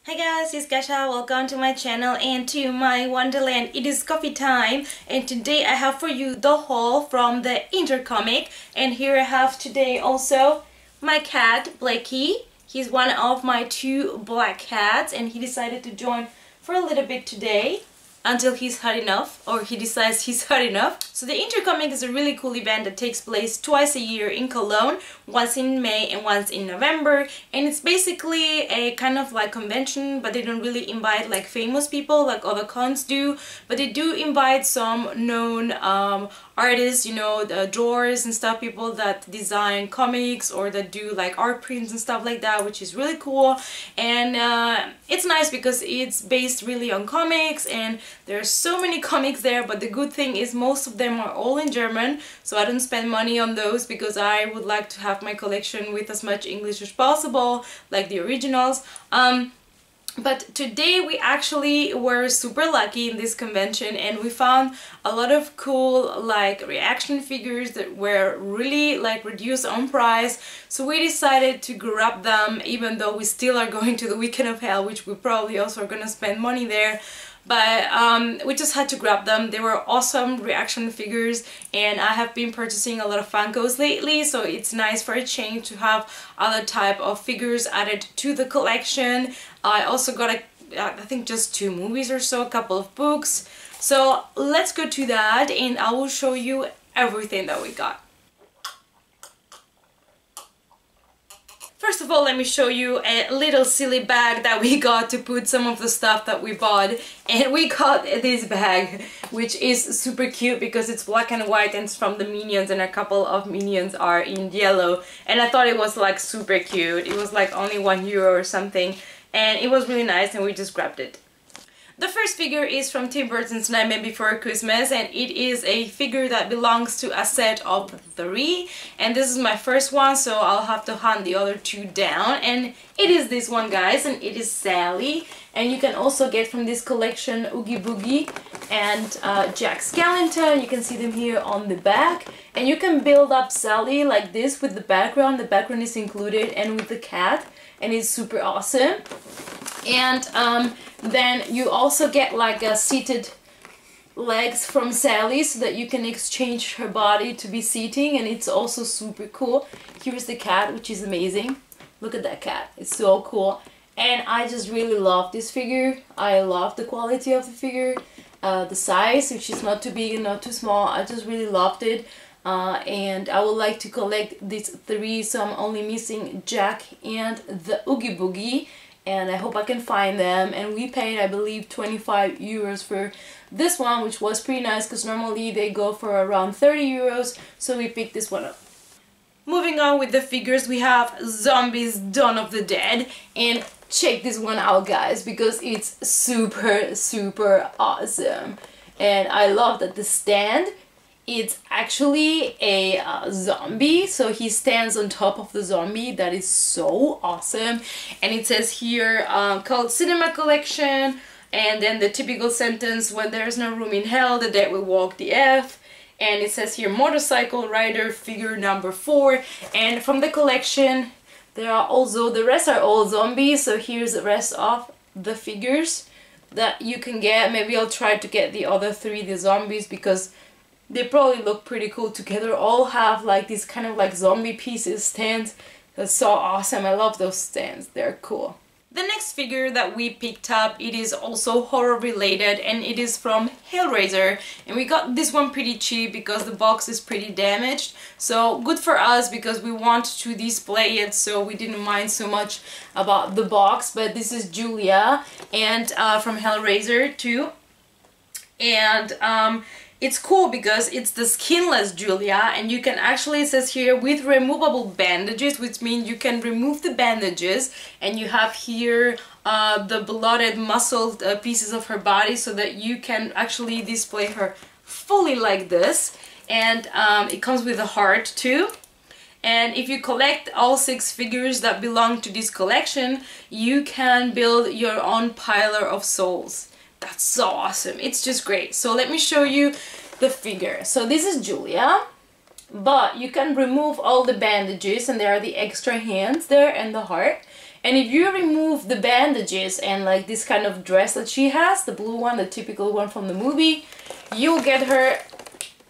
Hi guys, it's Kasha. Welcome to my channel and to my wonderland. It is coffee time and today I have for you the haul from the Intercomic, and here I have today also my cat Blakey. He's one of my two black cats and he decided to join for a little bit today until he's had enough, or he decides he's had enough. So the Intercomic is a really cool event that takes place twice a year in Cologne, once in May and once in November, and it's basically a kind of like convention, but they don't really invite like famous people like other cons do, but they do invite some known artists, you know, the drawers and stuff, people that design comics or that do like art prints and stuff like that, which is really cool. And it's nice because it's based really on comics and there's so many comics there, but the good thing is most of them are all in German, so I don't spend money on those because I would like to have my collection with as much English as possible, like the originals. But today we actually were super lucky in this convention and we found a lot of cool like reaction figures that were really like reduced on price, so we decided to grab them even though we still are going to the Weekend of Hell, which we probably also are gonna spend money there. But we just had to grab them. They were awesome reaction figures and I have been purchasing a lot of FUNKOs lately, so it's nice for a change to have other type of figures added to the collection. I also got I think just 2 movies or so, a couple of books. So let's go to that and I will show you everything that we got. First of all, let me show you a little silly bag that we got to put some of the stuff that we bought. And we got this bag, which is super cute because it's black and white and it's from the Minions, and a couple of Minions are in yellow. And I thought it was like super cute. It was like only €1 or something. And it was really nice and we just grabbed it. The first figure is from Tim Burton's Nightmare Before Christmas, and it is a figure that belongs to a set of 3, and this is my first one, so I'll have to hunt the other 2 down. And it is this one, guys, and it is Sally. And you can also get from this collection Oogie Boogie and Jack Skellington. You can see them here on the back, and you can build up Sally like this with the background. The background is included and with the cat, and it's super awesome. And then you also get like a seated legs from Sally so that you can exchange her body to be seating, and it's also super cool. Here's the cat, which is amazing. Look at that cat, it's so cool. And I just really love this figure. I love the quality of the figure, the size, which is not too big and not too small. I just really loved it. And I would like to collect these 3, so I'm only missing Jack and the Oogie Boogie. And I hope I can find them. And we paid, I believe, €25 for this one, which was pretty nice because normally they go for around €30, so we picked this one up. Moving on with the figures, we have Zombies Dawn of the Dead, and check this one out, guys, because it's super awesome. And I love that the stand, it's actually a zombie, so he stands on top of the zombie. That is so awesome. And it says here called Cinema Collection, and then the typical sentence, when there's no room in hell, the dead will walk the earth. And it says here Motorcycle Rider figure number 4. And from the collection there are also, the rest are all zombies, so here's the rest of the figures that you can get. Maybe I'll try to get the other 3, the zombies, because they probably look pretty cool together. All have like these kind of like zombie pieces, stands. That's so awesome. I love those stands. They're cool. The next figure that we picked up, it is also horror related, and it is from Hellraiser. And we got this one pretty cheap because the box is pretty damaged. So good for us because we want to display it, so we didn't mind so much about the box. But this is Julia, and from Hellraiser too. And it's cool because it's the skinless Julia, and you can actually, it says here, with removable bandages, which means you can remove the bandages, and you have here the blooded muscle pieces of her body, so that you can actually display her fully like this. And it comes with a heart too. And if you collect all 6 figures that belong to this collection, you can build your own piler of souls. That's so awesome. It's just great. So let me show you the figure. So this is Julia, but you can remove all the bandages, and there are the extra hands there and the heart. And if you remove the bandages and like this kind of dress that she has, the blue one, the typical one from the movie, you'll get her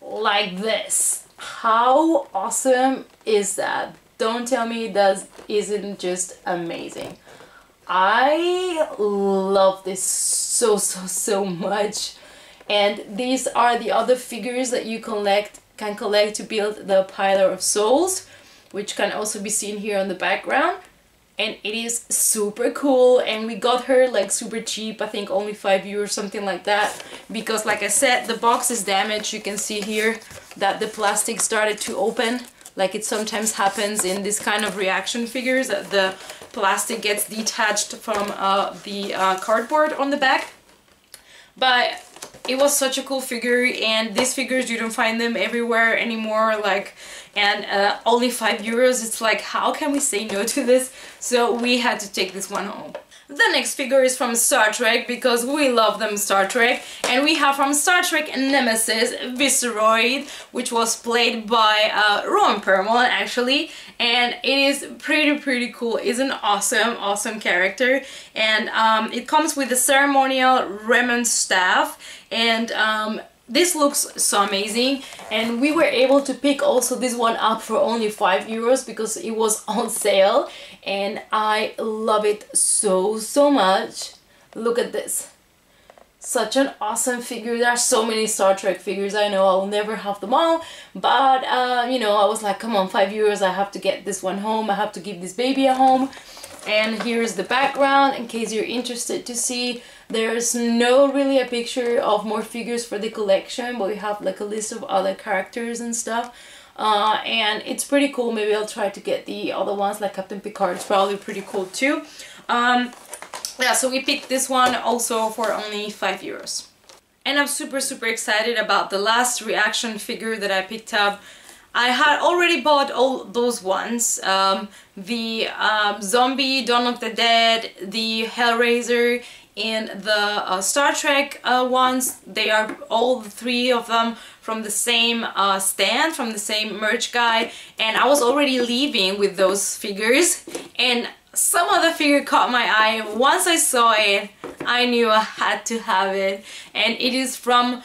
like this. How awesome is that? Don't tell me that isn't just amazing. I love this so much. And these are the other figures that you can collect to build the Pillar of Souls, which can also be seen here on the background. And it is super cool, and we got her like super cheap, I think only €5 something like that, because like I said, the box is damaged. You can see here that the plastic started to open, like it sometimes happens in this kind of reaction figures, that the plastic gets detached from the cardboard on the back. But it was such a cool figure, and these figures, you don't find them everywhere anymore, like, and only €5. It's like, how can we say no to this? So we had to take this one home. The next figure is from Star Trek, because we love them Star Trek, and we have from Star Trek Nemesis Destroy, which was played by Ron Perlman actually, and it is pretty cool. It's an awesome character, and it comes with a ceremonial Raymond staff, and this looks so amazing. And we were able to pick also this one up for only €5 because it was on sale, and I love it so much. Look at this. Such an awesome figure. There are so many Star Trek figures. I know I'll never have them all, but you know, I was like, come on, €5, I have to get this one home. I have to give this baby a home. And here's the background in case you're interested to see. There's no really a picture of more figures for the collection, but we have like a list of other characters and stuff. And it's pretty cool. Maybe I'll try to get the other ones, like Captain Picard. It's probably pretty cool too. Yeah, so we picked this one also for only €5. And I'm super excited about the last reaction figure that I picked up. I had already bought all those ones, the Zombie, Dawn of the Dead, the Hellraiser, and the Star Trek ones. They are all three of them from the same stand, from the same merch guy, and I was already leaving with those figures, and some other figure caught my eye. Once I saw it, I knew I had to have it, and it is from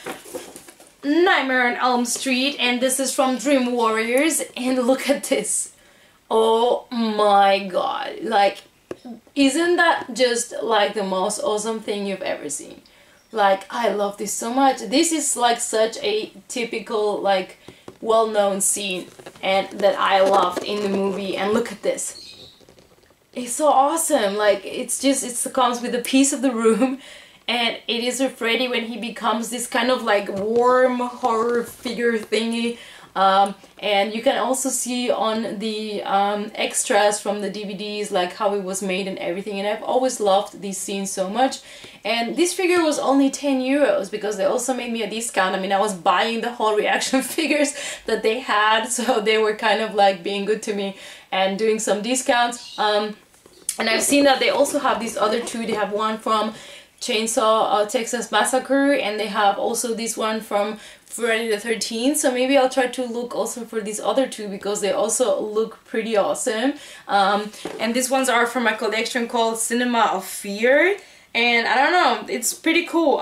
Nightmare on Elm Street, and this is from Dream Warriors, and look at this. Oh my god, like, isn't that just like the most awesome thing you've ever seen? Like, I love this so much. This is like such a typical, like, well-known scene and that I loved in the movie, and look at this. It's so awesome. Like, it comes with a piece of the room. And it is with Freddy when he becomes this kind of like warm horror figure thingy. And you can also see on the extras from the DVDs like how it was made and everything. And I've always loved these scenes so much. And this figure was only €10 because they also made me a discount. I mean, I was buying the whole reaction figures that they had, so they were kind of like being good to me and doing some discounts. And I've seen that they also have these other two. They have one from Chainsaw Texas Massacre, and they have also this one from Friday the 13th, so maybe I'll try to look also for these other two because they also look pretty awesome. And these ones are from a collection called Cinema of Fear, and I don't know, it's pretty cool.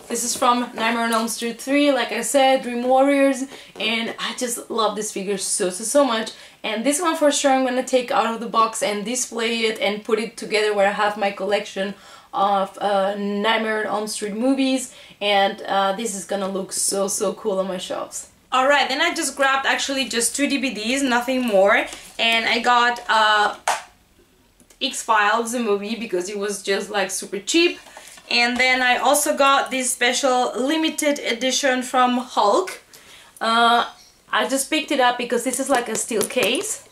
This is from Nightmare on Elm Street 3, like I said, Dream Warriors, and I just love this figure so much. And this one for sure I'm gonna take out of the box and display it and put it together where I have my collection of Nightmare on Elm Street movies, and this is gonna look so cool on my shelves. Alright, then I just grabbed actually just 2 DVDs, nothing more, and I got X-Files, the movie, because it was just like super cheap. And then I also got this special limited edition from Hulk. I just picked it up because this is like a steel case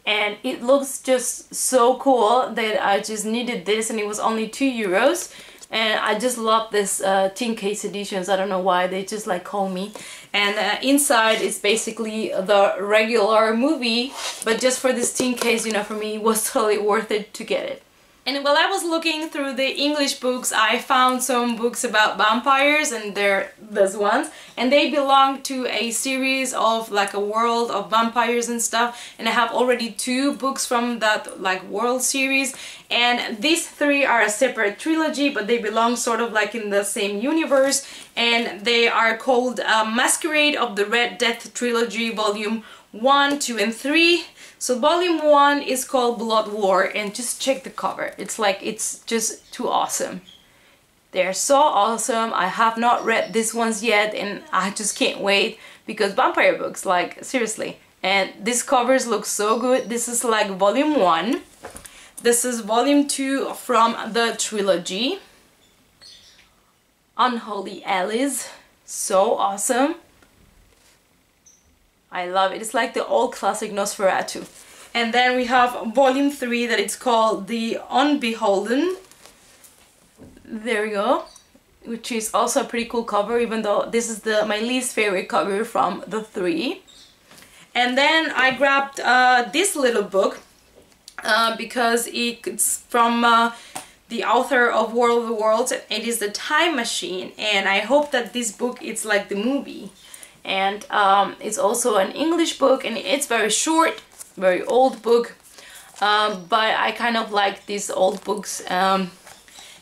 and it looks just so cool that I just needed this, and it was only €2. And I just love this tin case editions. I don't know why, they just like call me. And inside is basically the regular movie, but just for this tin case, you know, for me it was totally worth it to get it. And while I was looking through the English books, I found some books about vampires, and they're those ones, and they belong to a series of like a world of vampires and stuff, and I have already 2 books from that like world series, and these 3 are a separate trilogy, but they belong sort of like in the same universe, and they are called Masquerade of the Red Death Trilogy Volume 1, 2 and 3. So volume 1 is called Blood War, and just check the cover. It's like, it's just too awesome. They're so awesome. I have not read these ones yet, and I just can't wait, because vampire books, like seriously. And these covers look so good. This is like volume 1. This is volume 2 from the trilogy. Unholy Alice. So awesome. I love it. It's like the old classic Nosferatu. And then we have volume 3 that it's called The Unbeholden. There we go. Which is also a pretty cool cover, even though this is my least favorite cover from the 3. And then I grabbed this little book because it's from the author of War of the Worlds. It is The Time Machine, and I hope that this book is like the movie. And it's also an English book, and it's very short, very old book, but I kind of like these old books, and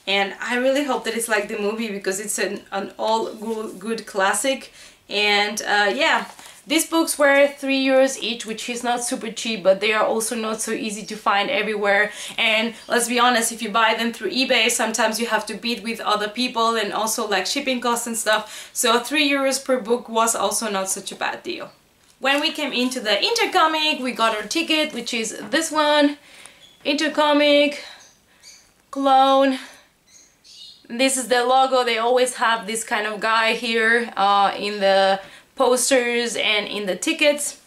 I really hope that it's like the movie, because it's an all good classic. And yeah, these books were €3 each, which is not super cheap, but they are also not so easy to find everywhere. And let's be honest, if you buy them through eBay, sometimes you have to bid with other people, and also like shipping costs and stuff. So €3 per book was also not such a bad deal. When we came into the Intercomic, we got our ticket, which is this one. Intercomic, clone. This is the logo. They always have this kind of guy here in the posters and in the tickets,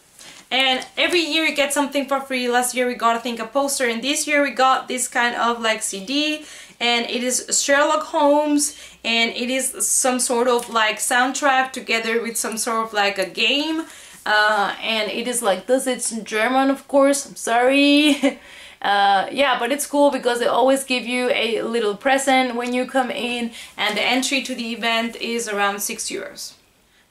and every year you get something for free. Last year we got, I think, a poster, and this year we got this kind of like CD, and it is Sherlock Holmes, and it is some sort of like soundtrack together with some sort of like a game, and it is like this. It's in German, of course, I'm sorry. Yeah, but it's cool because they always give you a little present when you come in, and the entry to the event is around €6.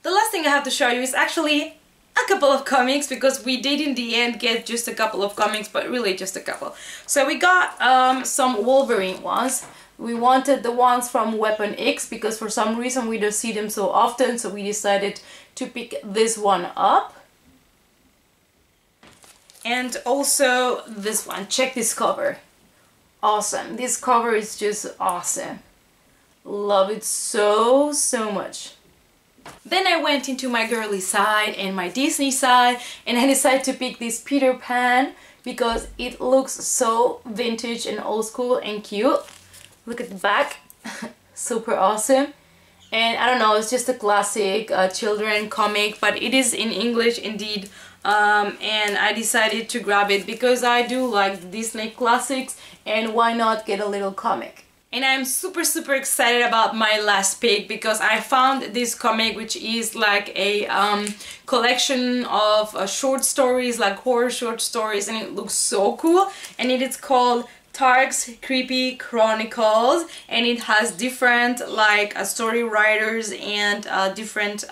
The last thing I have to show you is actually a couple of comics, because we did in the end get just a couple of comics, but really just a couple. So we got some Wolverine ones. We wanted the ones from Weapon X, because for some reason we don't see them so often, so we decided to pick this one up. And also this one. Check this cover. Awesome. This cover is just awesome. Love it so much. Then I went into my girly side and my Disney side, and I decided to pick this Peter Pan because it looks so vintage and old school and cute. Look at the back. Super awesome. And I don't know, it's just a classic children comic, but it is in English indeed. And I decided to grab it because I do like the Disney classics, and why not get a little comic. And I'm super excited about my last pick, because I found this comic, which is like a collection of short stories, like horror short stories, and it looks so cool. And it is called Tarks Creepy Chronicles, and it has different like story writers and different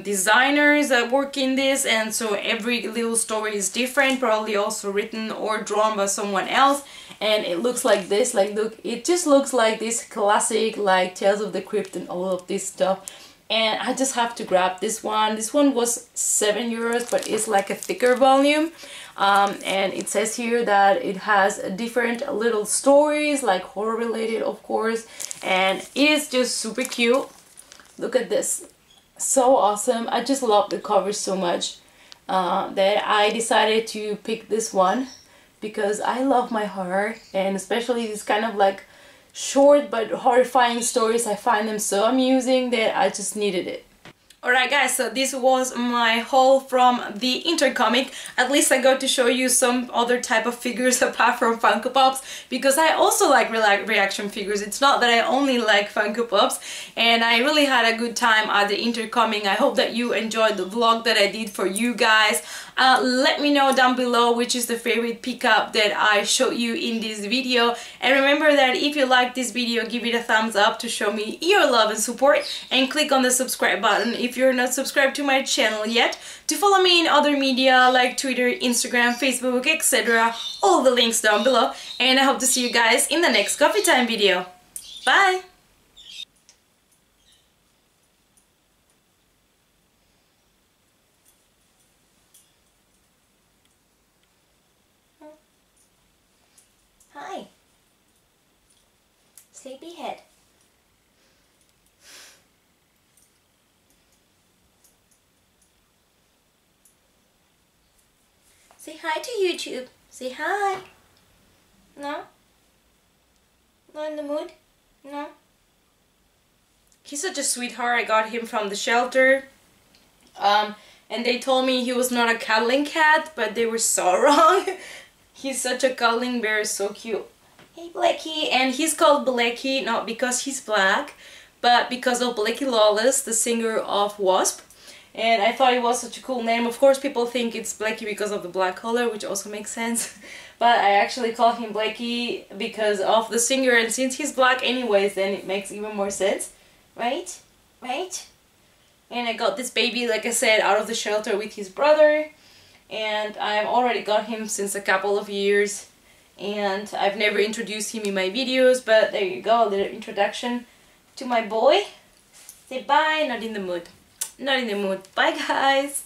designers that work in this, and so every little story is different, probably also written or drawn by someone else. And it looks like this, like look, it just looks like this classic like Tales of the Crypt and all of this stuff. And I just have to grab this one. This one was €7, but it's like a thicker volume. And it says here that it has different little stories, like horror related, of course, and it is just super cute. Look at this. So awesome. I just love the cover so much that I decided to pick this one, because I love my horror, and especially this kind of like short but horrifying stories. I find them so amusing that I just needed it. Alright guys, so this was my haul from the Intercomic. At least I got to show you some other type of figures apart from Funko Pops, because I also like reaction figures. It's not that I only like Funko Pops, and I really had a good time at the Intercomic. I hope that you enjoyed the vlog that I did for you guys. Let me know down below which is the favorite pickup that I showed you in this video. And remember that if you like this video, give it a thumbs up to show me your love and support, and click on the subscribe button if you're not subscribed to my channel yet, to follow me in other media like Twitter, Instagram, Facebook, etc. All the links down below, and I hope to see you guys in the next coffee time video. Bye! Hi. Sleepyhead. Say hi to YouTube. Say hi. No? Not in the mood? No? He's such a sweetheart. I got him from the shelter. And they told me he was not a cuddling cat, but they were so wrong. He's such a cuddling bear, so cute. Hey Blackie! And he's called Blackie not because he's black, but because of Blackie Lawless, the singer of Wasp. And I thought it was such a cool name. Of course people think it's Blackie because of the black color, which also makes sense. But I actually call him Blackie because of the singer, and since he's black anyways, then it makes even more sense. Right? Right? And I got this baby, like I said, out of the shelter with his brother. And I've already got him since a couple of years, and I've never introduced him in my videos, but there you go, a little introduction to my boy. Say bye. Not in the mood. Not in the mood. Bye guys.